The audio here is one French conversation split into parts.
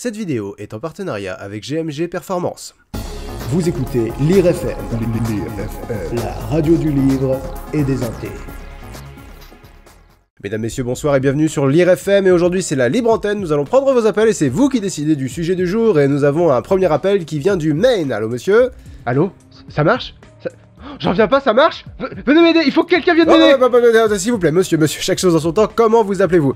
Cette vidéo est en partenariat avec GMG Performance. Vous écoutez Lire FM, la radio du livre et des intés. Mesdames, messieurs, bonsoir et bienvenue sur Lire FM. Et aujourd'hui, c'est la libre antenne. Nous allons prendre vos appels et c'est vous qui décidez du sujet du jour. Et nous avons un premier appel qui vient du Maine. Allô, monsieur? Allô? Ça marche? J'en reviens pas, ça marche? Venez m'aider, il faut que quelqu'un vienne m'aider! S'il vous plaît, monsieur, chaque chose en son temps, comment vous appelez-vous?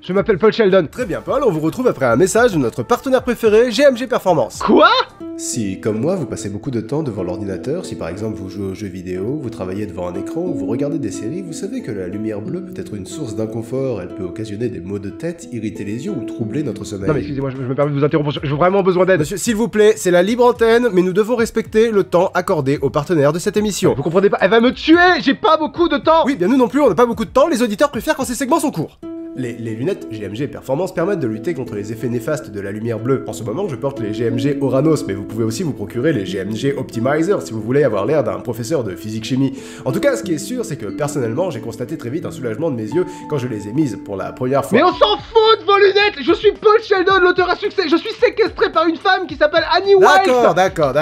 Je m'appelle Paul Sheldon. Très bien, Paul, on vous retrouve après un message de notre partenaire préféré, GMG Performance. Quoi? Si, comme moi, vous passez beaucoup de temps devant l'ordinateur, si par exemple vous jouez aux jeux vidéo, vous travaillez devant un écran ou vous regardez des séries, vous savez que la lumière bleue peut être une source d'inconfort, elle peut occasionner des maux de tête, irriter les yeux ou troubler notre sommeil. Non mais excusez-moi, je me permets de vous interrompre, j'ai vraiment besoin d'aide. Monsieur, s'il vous plaît, c'est la libre antenne, mais nous devons respecter le temps accordé aux partenaires de cette émission. Vous comprenez pas? Elle va me tuer! J'ai pas beaucoup de temps! Oui, bien nous non plus, on n'a pas beaucoup de temps, les auditeurs préfèrent quand ces segments sont courts. Les lunettes GMG Performance permettent de lutter contre les effets néfastes de la lumière bleue. En ce moment, je porte les GMG Oranos, mais vous pouvez aussi vous procurer les GMG Optimizer si vous voulez avoir l'air d'un professeur de physique-chimie. En tout cas, ce qui est sûr, c'est que personnellement, j'ai constaté très vite un soulagement de mes yeux quand je les ai mises pour la première fois. Mais on s'en fout de vos lunettes! Je suis Paul Sheldon, l'auteur à succès! Je suis séquestré par une femme qui s'appelle Annie Wilkes! D'accord,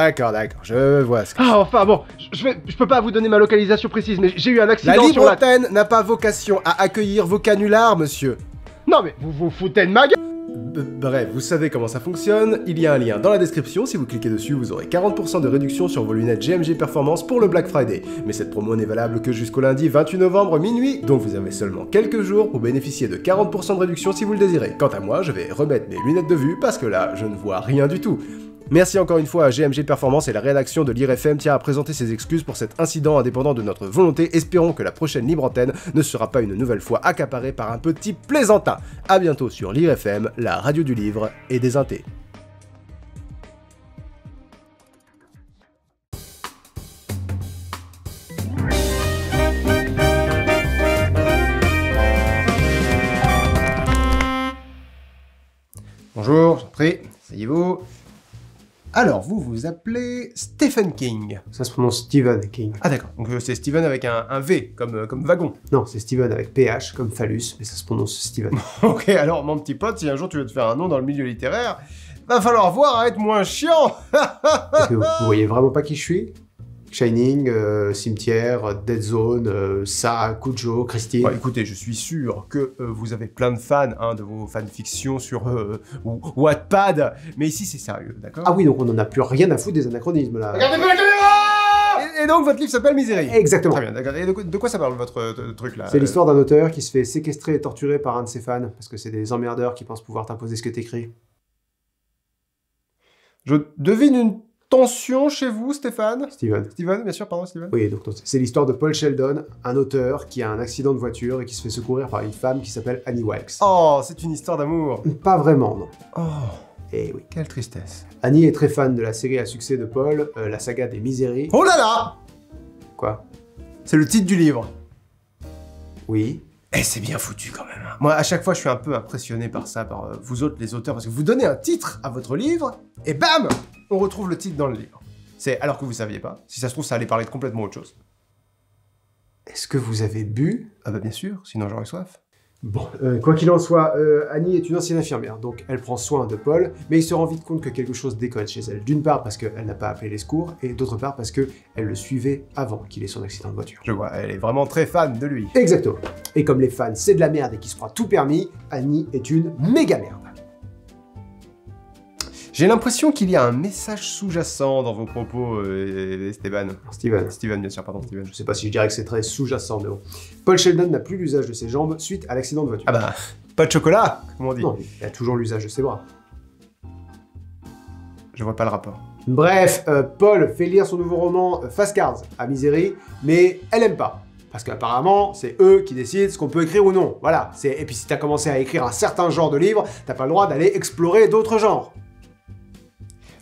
je vois ce que... Ah, enfin bon, je peux pas vous donner ma localisation précise, mais j'ai eu un accident La sur libre la... antenne n'a pas vocation à accueillir vos canulars, monsieur. Non mais vous vous foutez de ma gueule! Bref, vous savez comment ça fonctionne, il y a un lien dans la description, si vous cliquez dessus, vous aurez 40% de réduction sur vos lunettes GMG Performance pour le Black Friday. Mais cette promo n'est valable que jusqu'au lundi 28 novembre minuit, donc vous avez seulement quelques jours pour bénéficier de 40% de réduction si vous le désirez. Quant à moi, je vais remettre mes lunettes de vue parce que là, je ne vois rien du tout. Merci encore une fois à GMG Performance et la rédaction de Lire FM tient à présenter ses excuses pour cet incident indépendant de notre volonté. Espérons que la prochaine libre antenne ne sera pas une nouvelle fois accaparée par un petit plaisantin. A bientôt sur Lire FM, la radio du livre et des intés. Bonjour, j'en prie, asseyez-vous. Alors, vous vous appelez Stephen King. Ça se prononce Stephen King. Ah d'accord, donc c'est Stephen avec un V, comme wagon. Non, c'est Stephen avec PH, comme phallus, mais ça se prononce Stephen. Ok, alors mon petit pote, si un jour tu veux te faire un nom dans le milieu littéraire, va falloir voir à être moins chiant. Parce que vous voyez vraiment pas qui je suis? Shining, Cimetière, Dead Zone, Ça, Cujo, Christine... Bon, écoutez, je suis sûr que vous avez plein de fans, de vos fanfictions sur Wattpad, mais ici c'est sérieux, d'accord? Ah oui, donc on en a plus rien à foutre des anachronismes, là. Regardez-moi la caméra! Et donc votre livre s'appelle Misery. Exactement. Très bien, d'accord. Et de quoi ça parle votre truc là? C'est l'histoire d'un auteur qui se fait séquestrer et torturer par un de ses fans, parce que c'est des emmerdeurs qui pensent pouvoir t'imposer ce que t'écris. Je devine une tension chez vous, Stéphane? Steven, bien sûr, pardon, Steven. Oui, donc c'est l'histoire de Paul Sheldon, un auteur qui a un accident de voiture et qui se fait secourir par une femme qui s'appelle Annie Wilkes. Oh, c'est une histoire d'amour. Pas vraiment, non. Oh, Eh oui. quelle tristesse. Annie est très fan de la série à succès de Paul, la saga des Misery. Oh là là! Quoi? C'est le titre du livre. Oui. Eh, c'est bien foutu quand même. Moi, à chaque fois, je suis un peu impressionné par ça, par vous autres, les auteurs, parce que vous donnez un titre à votre livre, et bam! On retrouve le titre dans le livre. C'est alors que vous saviez pas. Si ça se trouve, ça allait parler de complètement autre chose. Est-ce que vous avez bu? Ah bah bien sûr, sinon j'aurais soif. Bon, quoi qu'il en soit, Annie est une ancienne infirmière, donc elle prend soin de Paul, mais il se rend vite compte que quelque chose déconne chez elle. D'une part parce qu'elle n'a pas appelé les secours, et d'autre part parce qu'elle le suivait avant qu'il ait son accident de voiture. Je vois, elle est vraiment très fan de lui. Exactement. Et comme les fans c'est de la merde et qu'ils se croient tout permis, Annie est une méga merde. J'ai l'impression qu'il y a un message sous-jacent dans vos propos, Steven, bien sûr, pardon, Steven. Je sais pas si je dirais que c'est très sous-jacent, mais bon. Paul Sheldon n'a plus l'usage de ses jambes suite à l'accident de voiture. Ah bah, pas de chocolat, comme on dit. Non, il a toujours l'usage de ses bras. Je vois pas le rapport. Bref, Paul fait lire son nouveau roman Fast Cards à Misery, mais elle aime pas. Parce qu'apparemment, c'est eux qui décident ce qu'on peut écrire ou non. Voilà. Et puis si t'as commencé à écrire un certain genre de livre, t'as pas le droit d'aller explorer d'autres genres.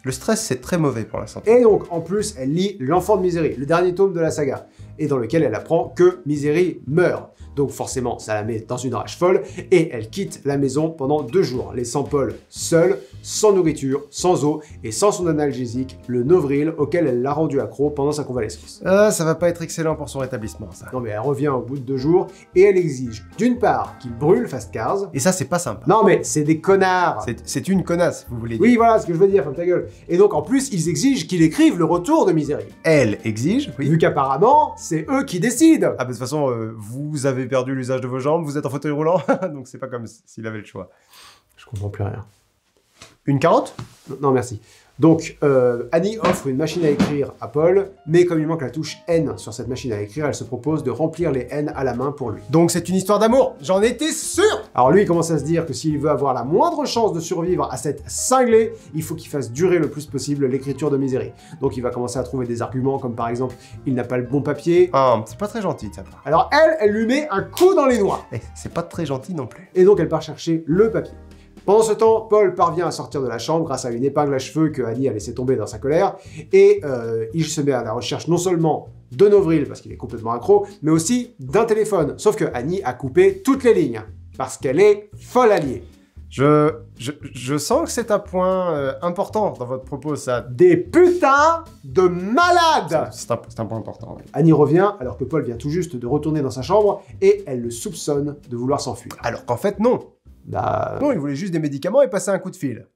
Le stress, c'est très mauvais pour la santé. Et donc, en plus, elle lit L'Enfant de Misery, le dernier tome de la saga. et dans lequel elle apprend que Misery meurt. Donc forcément, ça la met dans une rage folle, et elle quitte la maison pendant 2 jours, laissant Paul seul, sans nourriture, sans eau, et sans son analgésique, le Novril, auquel elle l'a rendu accro pendant sa convalescence. Ça va pas être excellent pour son rétablissement, ça. Non mais elle revient au bout de 2 jours, et elle exige, d'une part, qu'il brûle Fast Cars. Et ça, c'est pas sympa. Non mais c'est des connards. C'est une connasse, vous voulez dire. Oui, voilà ce que je veux dire, ferme ta gueule. Et donc en plus, ils exigent qu'il écrive le retour de Misery. Elle exige, oui. Vu qu'apparemment, c'est eux qui décident. Ah bah de toute façon, vous avez perdu l'usage de vos jambes, vous êtes en fauteuil roulant, donc c'est pas comme s'il avait le choix. Je comprends plus rien. Une carotte? Non, merci. Donc, Annie offre une machine à écrire à Paul, mais comme il manque la touche N sur cette machine à écrire, elle se propose de remplir les N à la main pour lui. Donc c'est une histoire d'amour, j'en étais sûr! Alors lui, il commence à se dire que s'il veut avoir la moindre chance de survivre à cette cinglée, il faut qu'il fasse durer le plus possible l'écriture de Misery. Donc il va commencer à trouver des arguments comme par exemple, il n'a pas le bon papier. Ah, c'est pas très gentil de sa part. Alors elle lui met un coup dans les noix. C'est pas très gentil non plus. Et donc elle part chercher le papier. Pendant ce temps, Paul parvient à sortir de la chambre grâce à une épingle à cheveux que Annie a laissé tomber dans sa colère, et il se met à la recherche non seulement de Novril, parce qu'il est complètement accro, mais aussi d'un téléphone. Sauf que Annie a coupé toutes les lignes, parce qu'elle est folle alliée. Je sens que c'est un point important dans votre propos, ça. Des putains de malades! C'est un point important, oui. Annie revient, alors que Paul vient tout juste de retourner dans sa chambre, et elle le soupçonne de vouloir s'enfuir. Alors qu'en fait, non. Bah... Non, il voulait juste des médicaments et passer un coup de fil.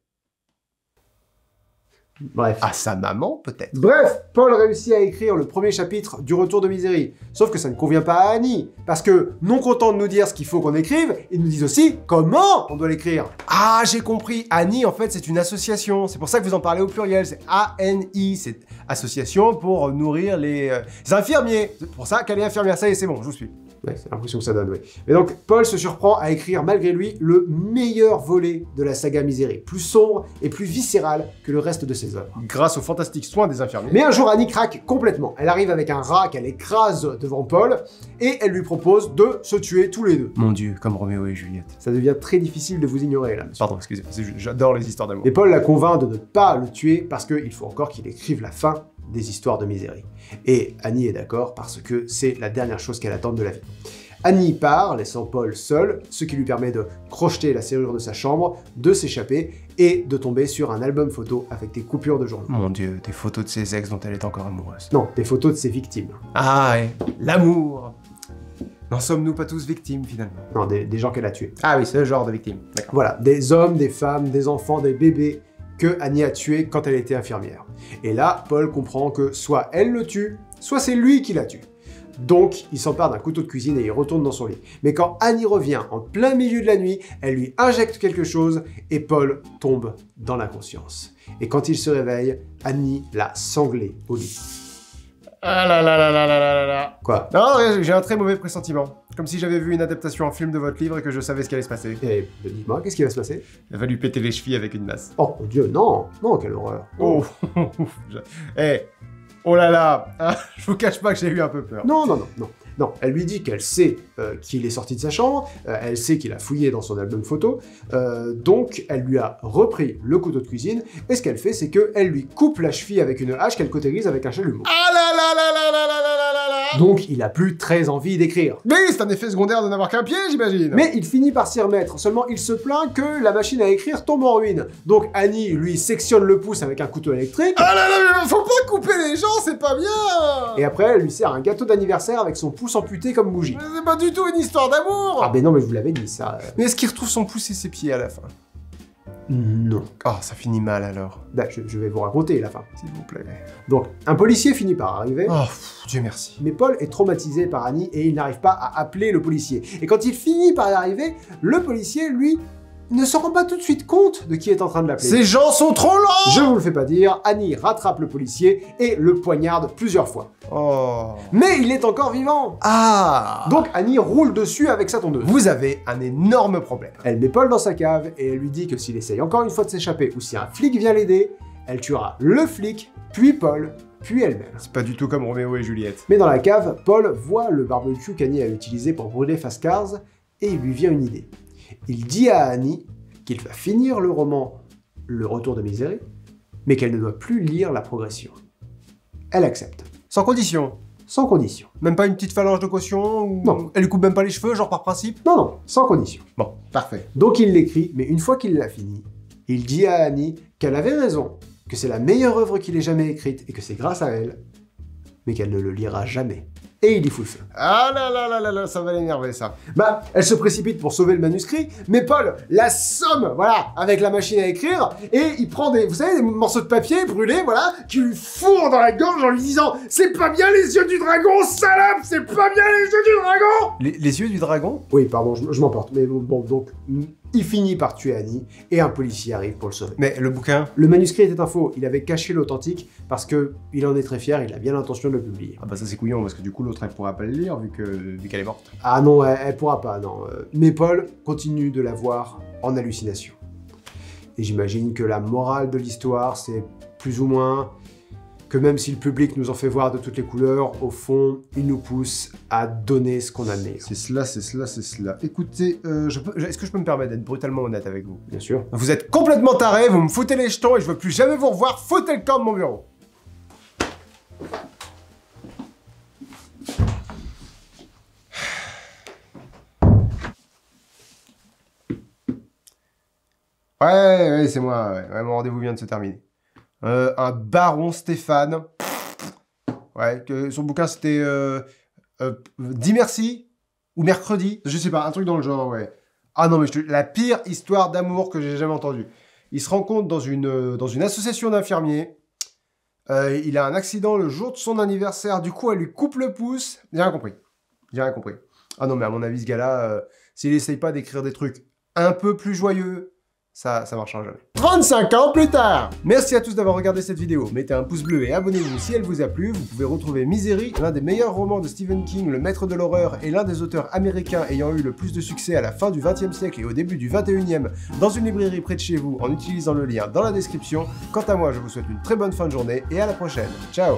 Bref. À sa maman, peut-être. Bref, Paul réussit à écrire le premier chapitre du Retour de Misery. Sauf que ça ne convient pas à Annie. Parce que, non content de nous dire ce qu'il faut qu'on écrive, ils nous disent aussi comment on doit l'écrire. Ah, j'ai compris. Annie, en fait, c'est une association. C'est pour ça que vous en parlez au pluriel. C'est A-N-I. C'est association pour nourrir les infirmiers. C'est pour ça qu'elle est infirmière. Ça y est, c'est bon, je vous suis. Ouais, c'est l'impression que ça donne, oui. Et donc, Paul se surprend à écrire, malgré lui, le meilleur volet de la saga Misery. Plus sombre et plus viscéral que le reste de ses œuvres. Grâce aux fantastiques soins des infirmiers. Mais un jour, Annie craque complètement. Elle arrive avec un rat qu'elle écrase devant Paul, et elle lui propose de se tuer tous les deux. Mon Dieu, comme Roméo et Juliette. Ça devient très difficile de vous ignorer, là, monsieur. Pardon, excusez-moi, j'adore les histoires d'amour. Et Paul la convainc de ne pas le tuer parce qu'il faut encore qu'il écrive la fin des histoires de Misery. Et Annie est d'accord parce que c'est la dernière chose qu'elle attend de la vie. Annie part, laissant Paul seul, ce qui lui permet de crocheter la serrure de sa chambre, de s'échapper et de tomber sur un album photo avec des coupures de journaux. Mon Dieu, des photos de ses ex dont elle est encore amoureuse. Non, des photos de ses victimes. Ah ouais, l'amour. N'en sommes-nous pas tous victimes, finalement? Non, des gens qu'elle a tués. Ah oui, c'est le genre de victime. D'accord. Voilà, des hommes, des femmes, des enfants, des bébés que Annie a tués quand elle était infirmière. Et là, Paul comprend que soit elle le tue, soit c'est lui qui la tue. Donc, il s'empare d'un couteau de cuisine et il retourne dans son lit. Mais quand Annie revient en plein milieu de la nuit, elle lui injecte quelque chose et Paul tombe dans l'inconscience. Et quand il se réveille, Annie l'a sanglé au lit. Ah là là là là là là là. Quoi? Non, rien, j'ai un très mauvais pressentiment. Comme si j'avais vu une adaptation en film de votre livre et que je savais ce qui allait se passer. Et dites-moi, qu'est-ce qui va se passer? Il va lui péter les chevilles avec une masse. Oh mon Dieu, non! Non, quelle horreur! Oh, oh là là, hein, je vous cache pas que j'ai eu un peu peur. Non, non, non, non. Non, elle lui dit qu'elle sait qu'il est sorti de sa chambre, elle sait qu'il a fouillé dans son album photo, donc elle lui a repris le couteau de cuisine, et ce qu'elle fait, c'est qu'elle lui coupe la cheville avec une hache qu'elle cautérise avec un chalumeau. Ah là là là là là là là là là. Donc il a plus très envie d'écrire. Mais c'est un effet secondaire de n'avoir qu'un pied, j'imagine. Mais il finit par s'y remettre, seulement il se plaint que la machine à écrire tombe en ruine. Donc Annie lui sectionne le pouce avec un couteau électrique. Ah là là, mais faut pas couper les gens, c'est pas bien. Et après, elle lui sert un gâteau d'anniversaire avec son pouce amputé comme bougie. Mais c'est pas du tout une histoire d'amour. Ah ben non, mais je vous l'avais dit, ça... Mais est-ce qu'il retrouve son pouce et ses pieds à la fin? Non. Oh, ça finit mal alors. Bah, je vais vous raconter la fin. S'il vous plaît. Donc, un policier finit par arriver. Oh, Dieu merci. Mais Paul est traumatisé par Annie et il n'arrive pas à appeler le policier. Et quand il finit par y arriver, le policier, lui, ne se rend pas tout de suite compte de qui est en train de l'appeler. Ces gens sont trop lents. Je vous le fais pas dire, Annie rattrape le policier et le poignarde plusieurs fois. Oh. Mais il est encore vivant. Ah. Donc Annie roule dessus avec sa tondeuse. Vous avez un énorme problème. Elle met Paul dans sa cave et elle lui dit que s'il essaye encore une fois de s'échapper ou si un flic vient l'aider, elle tuera le flic, puis Paul, puis elle-même. C'est pas du tout comme Roméo et Juliette. Mais dans la cave, Paul voit le barbecue qu'Annie a utilisé pour brûler Fast Cars et il lui vient une idée. Il dit à Annie qu'il va finir le roman Le Retour de Misery, mais qu'elle ne doit plus lire la progression. Elle accepte. Sans condition. sans condition. Même pas une petite phalange de caution ou... Non. Elle lui coupe même pas les cheveux, genre par principe? Non, non, sans condition. Bon, parfait. Donc il l'écrit, mais une fois qu'il l'a fini, il dit à Annie qu'elle avait raison, que c'est la meilleure œuvre qu'il ait jamais écrite et que c'est grâce à elle, mais qu'elle ne le lira jamais. Et il y fout le feu. Ah là là là là là, ça va l'énerver ça. Bah, elle se précipite pour sauver le manuscrit, mais Paul l'assomme, voilà, avec la machine à écrire, et il prend des, vous savez, des morceaux de papier brûlés, voilà, qui lui fourrent dans la gorge en lui disant « C'est pas bien les yeux du dragon, salope! C'est pas bien les yeux du dragon !» Les yeux du dragon? Oui, pardon, je m'emporte, mais bon, donc, il finit par tuer Annie, et un policier arrive pour le sauver. Mais le bouquin? Le manuscrit était un faux, il avait caché l'authentique, parce que il en est très fier, il a bien l'intention de le publier. Ah bah ça c'est couillon, parce que du coup l'autre elle pourra pas le lire, vu qu'elle est morte. Ah non, elle pourra pas, non. Mais Paul continue de la voir en hallucination. Et j'imagine que la morale de l'histoire, c'est plus ou moins que même si le public nous en fait voir de toutes les couleurs, au fond, il nous pousse à donner ce qu'on a de meilleur. C'est cela, c'est cela, c'est cela. Écoutez, est-ce que je peux me permettre d'être brutalement honnête avec vous? Bien sûr. Vous êtes complètement tarés, vous me foutez les jetons et je veux plus jamais vous revoir, foutez le camp de mon bureau. Ouais, c'est moi, ouais, mon rendez-vous vient de se terminer. Un baron Stéphane. Ouais, que son bouquin c'était Dis merci ou mercredi, je sais pas, un truc dans le genre, ouais. Ah non, mais la pire histoire d'amour que j'ai jamais entendue. Il se rencontre dans une association d'infirmiers. Il a un accident le jour de son anniversaire, du coup elle lui coupe le pouce. J'ai rien compris. J'ai rien compris. Ah non, mais à mon avis, ce gars-là, s'il essaye pas d'écrire des trucs un peu plus joyeux, ça marchera jamais. 35 ans plus tard! Merci à tous d'avoir regardé cette vidéo. Mettez un pouce bleu et abonnez-vous si elle vous a plu. Vous pouvez retrouver Misery, l'un des meilleurs romans de Stephen King, le maître de l'horreur et l'un des auteurs américains ayant eu le plus de succès à la fin du XXe siècle et au début du XXIe, dans une librairie près de chez vous en utilisant le lien dans la description. Quant à moi, je vous souhaite une très bonne fin de journée et à la prochaine. Ciao!